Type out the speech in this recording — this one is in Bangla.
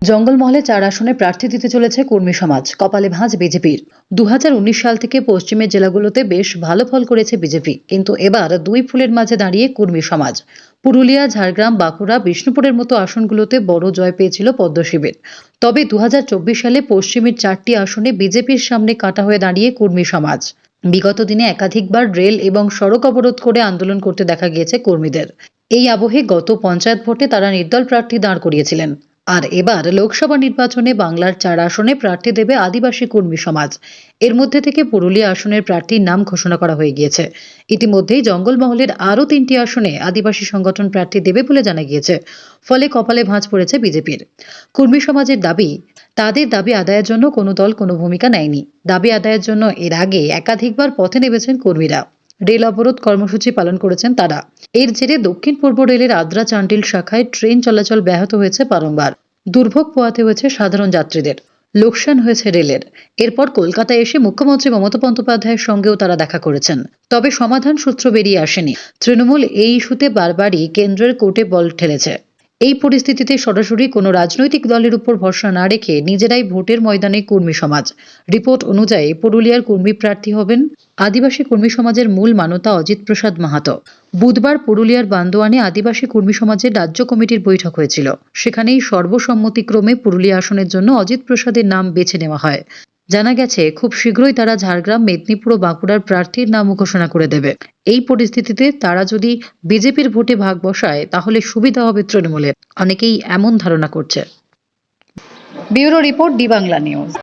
জঙ্গলমহলে ৪ আসনে প্রার্থী দিতে চলেছে কর্মী সমাজ। কপালে ভাঁজ বিজেপির। ২০১৯ সাল থেকে পশ্চিমের জেলাগুলোতে বেশ ভালো ফল করেছে বিজেপি, কিন্তু এবার দুই ফুলের মাঝে দাঁড়িয়ে কর্মী সমাজ। পুরুলিয়া, ঝাড়গ্রাম, বাঁকুড়া, বিষ্ণুপুরের মতো আসনগুলোতে বড় জয় পেয়েছিল পদ্মশিবির। তবে ২০২৪ সালে পশ্চিমের ৪টি আসনে বিজেপির সামনে কাটা হয়ে দাঁড়িয়ে কর্মী সমাজ। বিগত দিনে একাধিকবার রেল এবং সড়ক অবরোধ করে আন্দোলন করতে দেখা গিয়েছে কর্মীদের। এই আবহে গত পঞ্চায়েত ভোটে তারা নির্দল প্রার্থী দাঁড় করিয়েছিলেন। আর এবার লোকসভা নির্বাচনে বাংলার ৪ আসনে প্রার্থী দেবে আদিবাসী কর্মী সমাজ। এর মধ্যে থেকে পুরুলিয়া আসনের প্রার্থীর নাম ঘোষণা করা হয়ে গিয়েছে। ইতিমধ্যেই জঙ্গলমহলের আরও ৩টি আসনে আদিবাসী সংগঠন প্রার্থী দেবে বলে জানা গিয়েছে। ফলে কপালে ভাঁজ পড়েছে বিজেপির। কর্মী সমাজের দাবি, তাদের দাবি আদায়ের জন্য কোনো দল কোনো ভূমিকা নেয়নি। দাবি আদায়ের জন্য এর আগে একাধিকবার পথে নেমেছেন কর্মীরা। রেল অবরোধ কর্মসূচি পালন করেছেন তারা। এর জেরে দক্ষিণ পূর্ব রেলের আদ্রা চান্ডিল শাখায় ট্রেন চলাচল ব্যাহত হয়েছে বারংবার। দুর্ভোগ পোহাতে হয়েছে সাধারণ যাত্রীদের। লোকসান হয়েছে রেলের। এরপর কলকাতায় এসে মুখ্যমন্ত্রী মমতা বন্দ্যোপাধ্যায়ের সঙ্গেও তারা দেখা করেছেন। তবে সমাধান সূত্র বেরিয়ে আসেনি। তৃণমূল এই ইস্যুতে বারবারই কেন্দ্রের কোর্টে বল ঠেলেছে। এই পরিস্থিতিতে সরাসরি কোনো রাজনৈতিক দলের উপর ভরসা না রেখে নিজেরাই ভোটের ময়দানে কর্মী সমাজ। রিপোর্ট অনুযায়ী পুরুলিয়ার কর্মী প্রার্থী হবেন আদিবাসী কর্মী সমাজের মূল মানতা অজিত প্রসাদ মাহাতো। বুধবার পুরুলিয়ার বান্দোয়ানে আদিবাসী কর্মী সমাজের রাজ্য কমিটির বৈঠক হয়েছিল। সেখানেই সর্বসম্মতিক্রমে পুরুলিয়া আসনের জন্য অজিত প্রসাদের নাম বেছে নেওয়া হয়। জানা গেছে খুব শীঘ্রই তারা ঝাড়গ্রাম, মেদিনীপুর ও বাঁকুড়ার প্রার্থীর নাম ঘোষণা করে দেবে। এই পরিস্থিতিতে তারা যদি বিজেপির ভোটে ভাগ বসায় তাহলে সুবিধা হবে তৃণমূলের। অনেকেই এমন ধারণা করছে। Bureau report, D Bangla news.